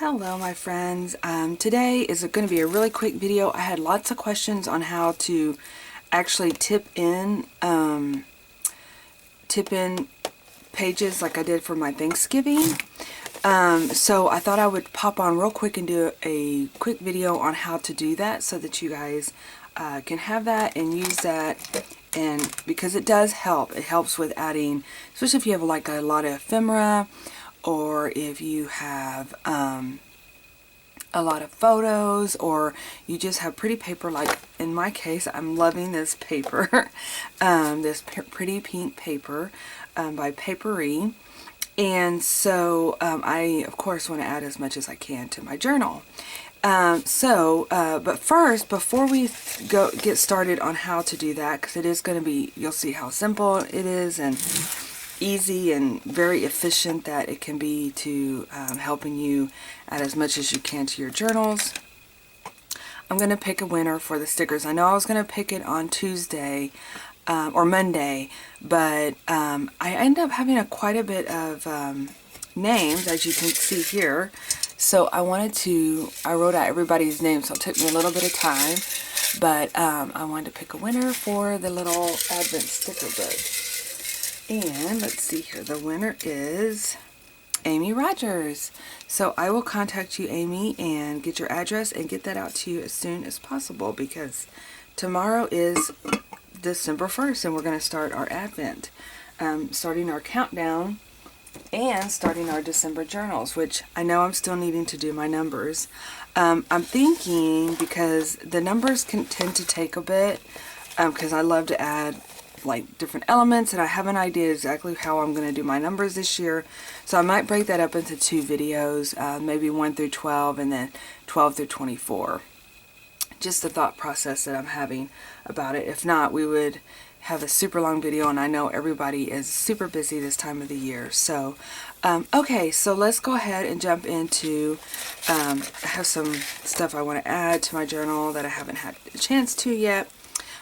Hello my friends. Today is going to be a really quick video. I had lots of questions on how to actually tip in pages like I did for my Thanksgiving. So I thought I would pop on real quick and do a quick video on how to do that so that you guys can have that and use that. And because it does help, it helps with adding, especially if you have like a lot of ephemera, or if you have a lot of photos, or you just have pretty paper. Like in my case, I'm loving this paper, this pretty pink paper by Paperie. And so I of course want to add as much as I can to my journal. But first, before we get started on how to do that, because it is going to be, you'll see how simple it is and easy and very efficient that it can be to helping you add as much as you can to your journals. I'm going to pick a winner for the stickers. I know I was going to pick it on Tuesday or Monday, but I ended up having quite a bit of names, as you can see here. So I wrote out everybody's name, so it took me a little bit of time, but I wanted to pick a winner for the little Advent sticker book. And let's see here, the winner is Amy Rogers. So I will contact you, Amy, and get your address and get that out to you as soon as possible, because tomorrow is December 1st and we're going to start our Advent, starting our countdown and starting our December journals, which I know I'm still needing to do my numbers. I'm thinking, because the numbers can tend to take a bit, because I love to add like different elements, and I have an idea exactly how I'm going to do my numbers this year. So I might break that up into two videos, maybe 1 through 12 and then 12 through 24. Just the thought process that I'm having about it. If not, we would have a super long video, and I know everybody is super busy this time of the year. So okay, so let's go ahead and jump into I have some stuff I want to add to my journal that I haven't had a chance to yet.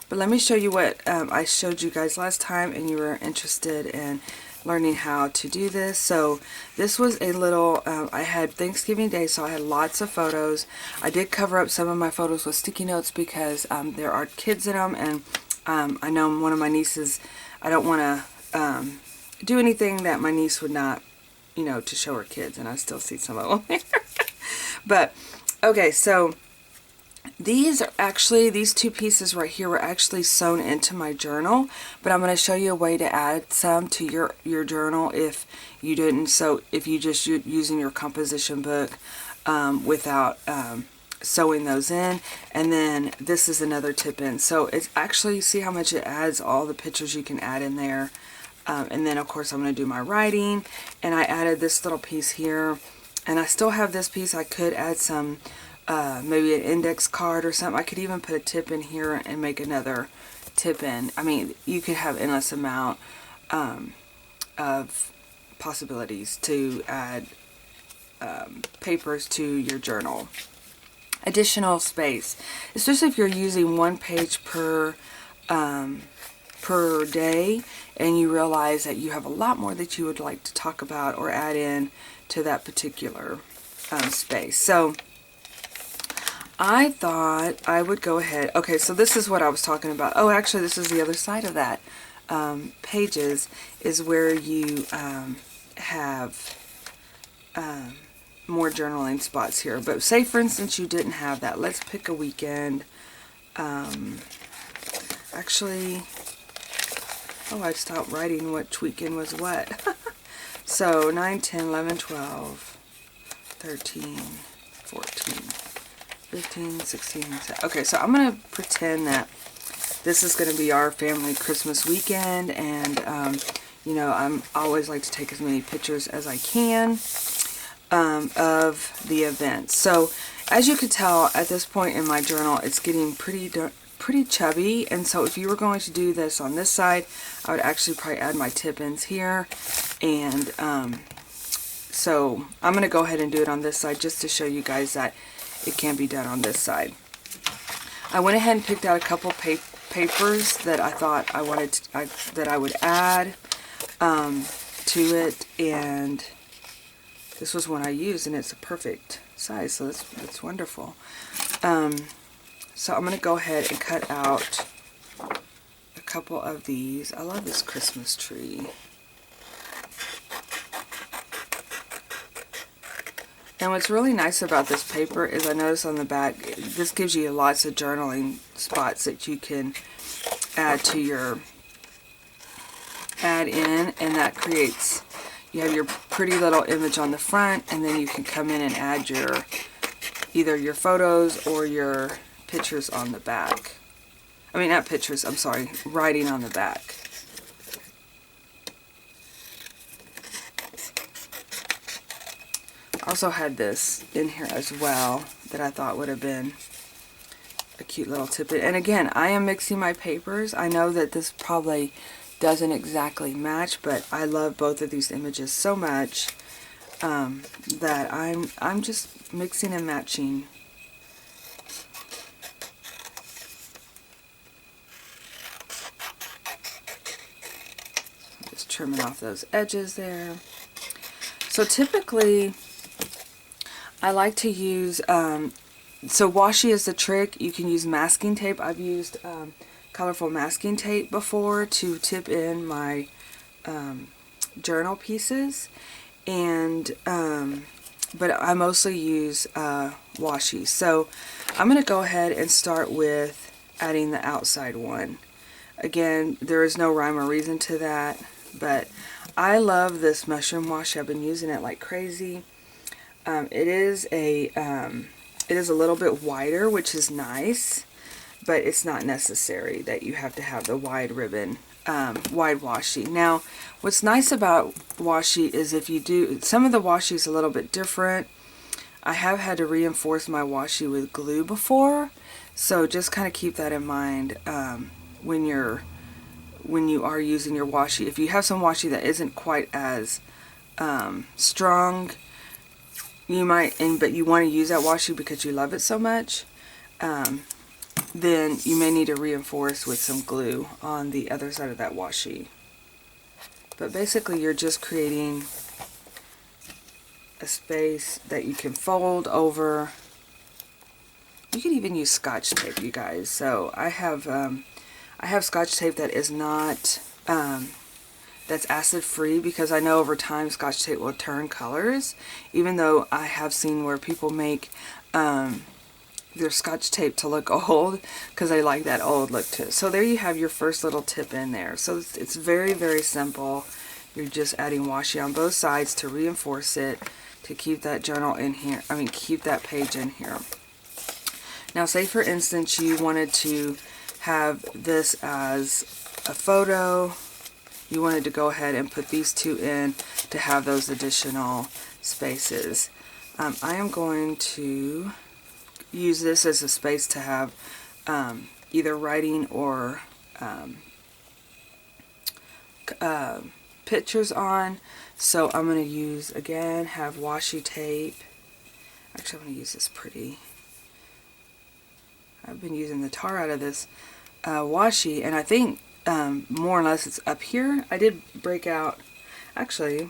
But let me show you what I showed you guys last time, and you were interested in learning how to do this. So this was a little, I had Thanksgiving Day, so I had lots of photos. I did cover up some of my photos with sticky notes because there are kids in them, and I know one of my nieces, I don't want to do anything that my niece would not, to show her kids, and I still see some of them there. But, okay, so these two pieces right here were actually sewn into my journal, but I'm going to show you a way to add some to your journal if you didn't. So if you just using your composition book without sewing those in. And then this is another tip in. So it's actually, see how much it adds, all the pictures you can add in there. And then of course I'm going to do my writing, and I added this little piece here, and I still have this piece. I could add some maybe an index card or something. I could even put a tip in here and make another tip in. I mean, you could have endless amount of possibilities to add papers to your journal. Additional space, especially if you're using one page per day, and you realize that you have a lot more that you would like to talk about or add in to that particular space. So I thought I would go ahead. Okay, so this is what I was talking about. Oh, actually, this is the other side of that. Pages is where you have more journaling spots here. But say, for instance, you didn't have that. Let's pick a weekend. Actually, oh, I stopped writing which weekend was what. So 9, 10, 11, 12, 13, 14. 15, 16, 17. Okay, so I'm going to pretend that this is going to be our family Christmas weekend, and, I always like to take as many pictures as I can of the event. So, as you can tell, at this point in my journal, it's getting pretty chubby, and so if you were going to do this on this side, I would actually probably add my tip-ins here, and so I'm going to go ahead and do it on this side just to show you guys that it can be done on this side. I went ahead and picked out a couple papers that I thought that I would add to it, and this was one I used, and it's a perfect size, so that's wonderful. So I'm going to go ahead and cut out a couple of these. I love this Christmas tree. And what's really nice about this paper is I noticed on the back, this gives you lots of journaling spots that you can add in, and that creates, you have your pretty little image on the front, and then you can come in and add either your photos or your pictures on the back. I mean, not pictures, I'm sorry, writing on the back. I also had this in here as well that I thought would have been a cute little tidbit. And again, I am mixing my papers. I know that this probably doesn't exactly match, but I love both of these images so much that I'm just mixing and matching. Just trimming off those edges there. So typically I like to use, so washi is the trick. You can use masking tape. I've used colorful masking tape before to tip in my journal pieces, and but I mostly use washi. So I'm going to go ahead and start with adding the outside one. Again, there is no rhyme or reason to that, but I love this mushroom washi. I've been using it like crazy. It is a little bit wider, which is nice, but it's not necessary that you have to have the wide ribbon, wide washi. Now, what's nice about washi is if you do, some of the washi is a little bit different. I have had to reinforce my washi with glue before, so just kind of keep that in mind when you are using your washi. If you have some washi that isn't quite as strong, you might, but you want to use that washi because you love it so much, then you may need to reinforce with some glue on the other side of that washi. But basically you're just creating a space that you can fold over. You can even use Scotch tape, you guys. So I have Scotch tape that is not that's acid free, because I know over time Scotch tape will turn colors, even though I have seen where people make their Scotch tape to look old because they like that old look to it. So there you have your first little tip in there. So it's very, very simple. You're just adding washi on both sides to reinforce it, to keep that journal in here, keep that page in here. Now say for instance you wanted to have this as a photo, you wanted to go ahead and put these two in to have those additional spaces. I am going to use this as a space to have either writing or pictures on. So I'm going to use, again, have washi tape. Actually, I'm going to use this pretty. I've been using the tar out of this washi, and I think more or less it's up here. I did break out, actually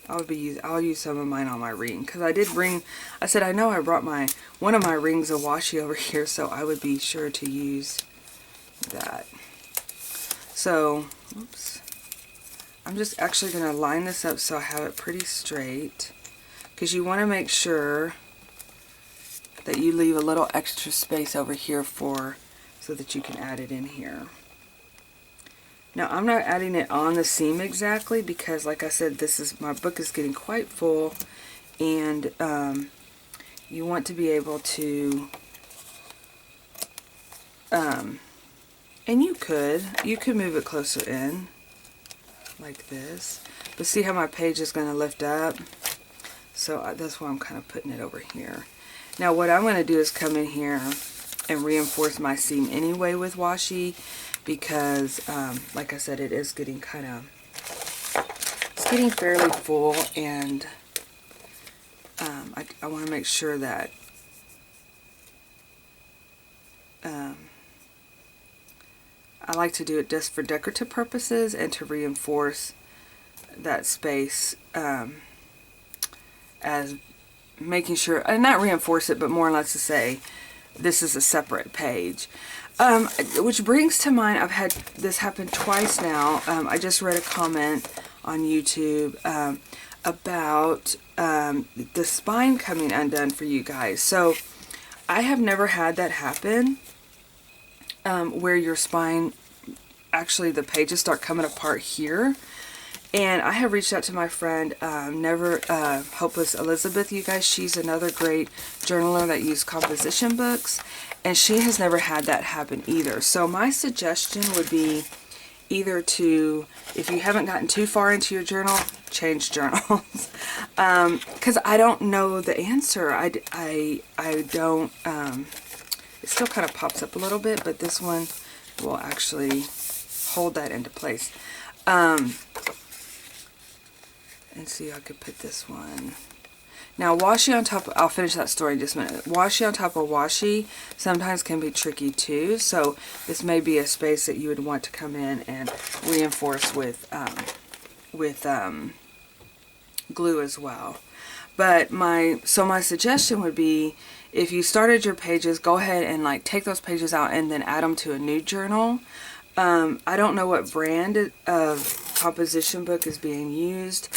I'll use some of mine on my ring, because I did bring, I said I know I brought one of my rings of washi over here, so I would be sure to use that. So oops, I'm just actually going to line this up so I have it pretty straight, because you want to make sure that you leave a little extra space over here so that you can add it in here. Now I'm not adding it on the seam exactly, because like I said, my book is getting quite full, and you want to be able to and you could move it closer in like this, but see how my page is going to lift up, so that's why I'm kind of putting it over here. Now what I'm going to do is come in here and reinforce my seam anyway with washi, because like I said, it is getting it's getting fairly full, and I want to make sure that I like to do it just for decorative purposes and to reinforce that space as as making sure, and not reinforce it, but more or less to say this is a separate page. Which brings to mind, I've had this happen twice now. I just read a comment on YouTube about the spine coming undone for you guys. So I have never had that happen, where your spine, actually the pages start coming apart here. And I have reached out to my friend, Hopeless Elizabeth, you guys. She's another great journaler that uses composition books, and she has never had that happen either. So my suggestion would be either to, if you haven't gotten too far into your journal, change journals. Because I don't know the answer. I don't, it still kind of pops up a little bit, but this one will actually hold that into place. And see, I could put this one. Now, washi on top, I'll finish that story in just a minute. Washi on top of washi sometimes can be tricky too. So this may be a space that you would want to come in and reinforce with glue as well. But my suggestion would be, if you started your pages, go ahead and like take those pages out and then add them to a new journal. I don't know what brand of composition book is being used.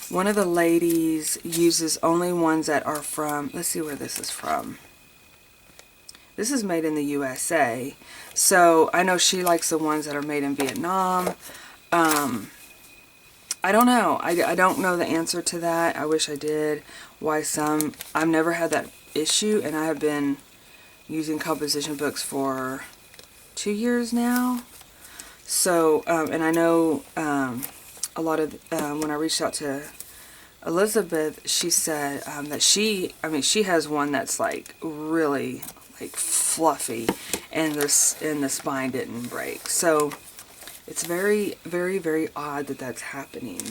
One of the ladies uses only ones that are from, let's see where this is from. This is made in the USA. So I know she likes the ones that are made in Vietnam. I don't know. I don't know the answer to that. I wish I did. Why some. I've never had that issue, and I have been using composition books for 2 years now. So, and I know a lot of, when I reached out to Elizabeth, she said that she has one that's like really like fluffy, and the spine didn't break. So it's very, very, very odd that that's happening.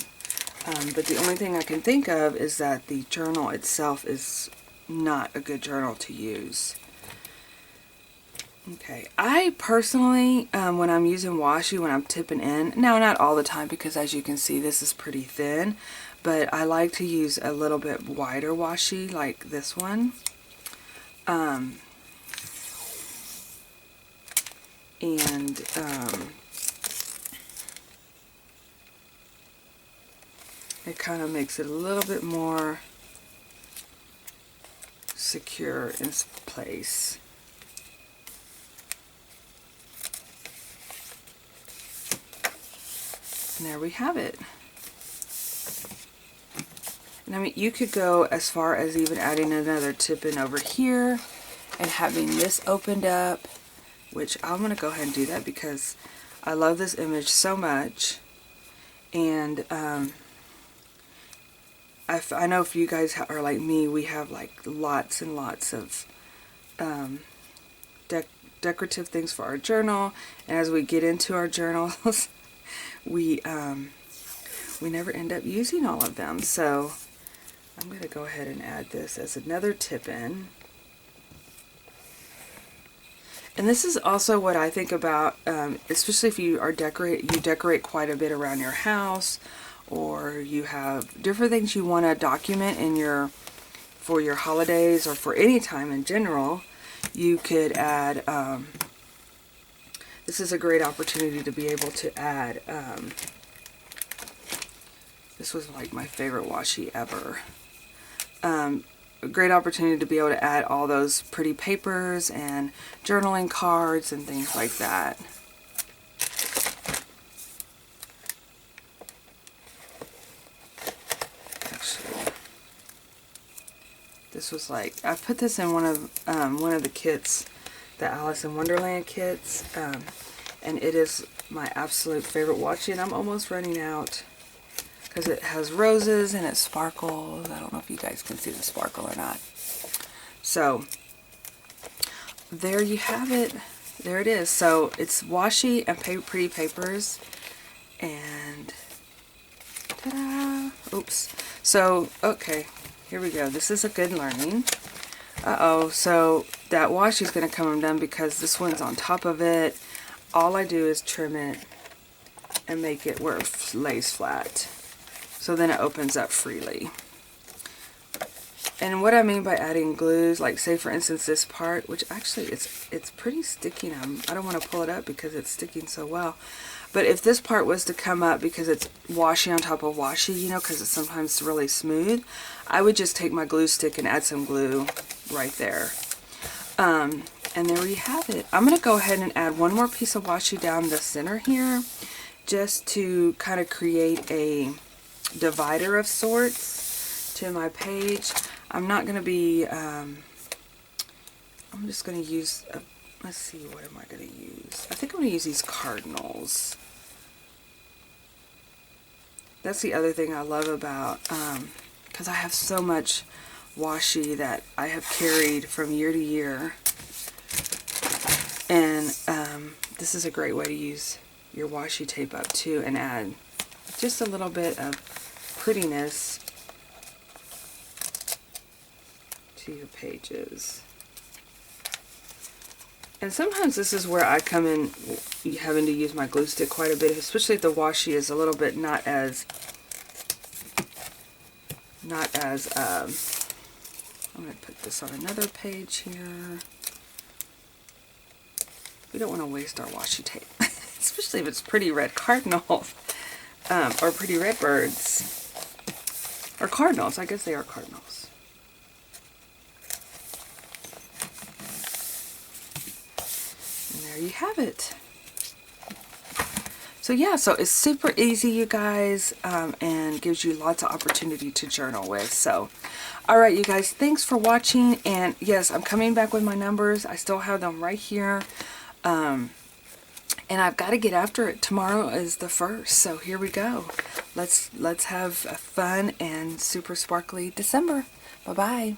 But the only thing I can think of is that the journal itself is not a good journal to use. Okay, I personally, when I'm using washi, when I'm tipping in, now not all the time, because as you can see this is pretty thin, but I like to use a little bit wider washi like this one. It kind of makes it a little bit more secure in place. And there we have it. And I mean, you could go as far as even adding another tip in over here and having this opened up, which I'm going to go ahead and do that because I love this image so much. And I know if you guys are like me, we have like lots and lots of decorative things for our journal. And as we get into our journals, we never end up using all of them. So I'm going to go ahead and add this as another tip in. And this is also what I think about, especially if you are decorate quite a bit around your house, or you have different things you want to document in for your holidays or for any time in general. You could add, this is a great opportunity to be able to add, this was like my favorite washi ever. A great opportunity to be able to add all those pretty papers and journaling cards and things like that. Actually, this was like, I put this in one of the kits, the Alice in Wonderland kits, and it is my absolute favorite washi, and I'm almost running out. Because it has roses and it sparkles. I don't know if you guys can see the sparkle or not. So, there you have it. There it is. So, it's washi and pretty papers. And, ta-da! Oops. So, okay. Here we go. This is a good learning. Uh-oh. So, that washi is going to come undone because this one's on top of it. All I do is trim it and make it where it lays flat. So then it opens up freely. And what I mean by adding glues, like say for instance this part, which actually it's pretty sticky now. I don't want to pull it up because it's sticking so well. But if this part was to come up because it's washi on top of washi, you know, because it's sometimes really smooth, I would just take my glue stick and add some glue right there. And there you have it. I'm going to go ahead and add one more piece of washi down the center here, just to kind of create a divider of sorts to my page. I'm not going to be, I'm just going to use, let's see, what am I going to use? I think I'm going to use these cardinals. That's the other thing I love about, because I have so much washi that I have carried from year to year. And this is a great way to use your washi tape up too and add just a little bit of prettiness to your pages. And sometimes this is where I come in having to use my glue stick quite a bit, especially if the washi is a little bit not as I'm going to put this on another page here. We don't want to waste our washi tape, especially if it's pretty red cardinals, or pretty red birds, or cardinals. I guess they are cardinals. And there you have it. So yeah, so it's super easy, you guys, and gives you lots of opportunity to journal with. So, all right, you guys, thanks for watching. And yes, I'm coming back with my numbers. I still have them right here. And I've got to get after it. Tomorrow is the 1st, so here we go. Let's have a fun and super sparkly December. Bye-bye.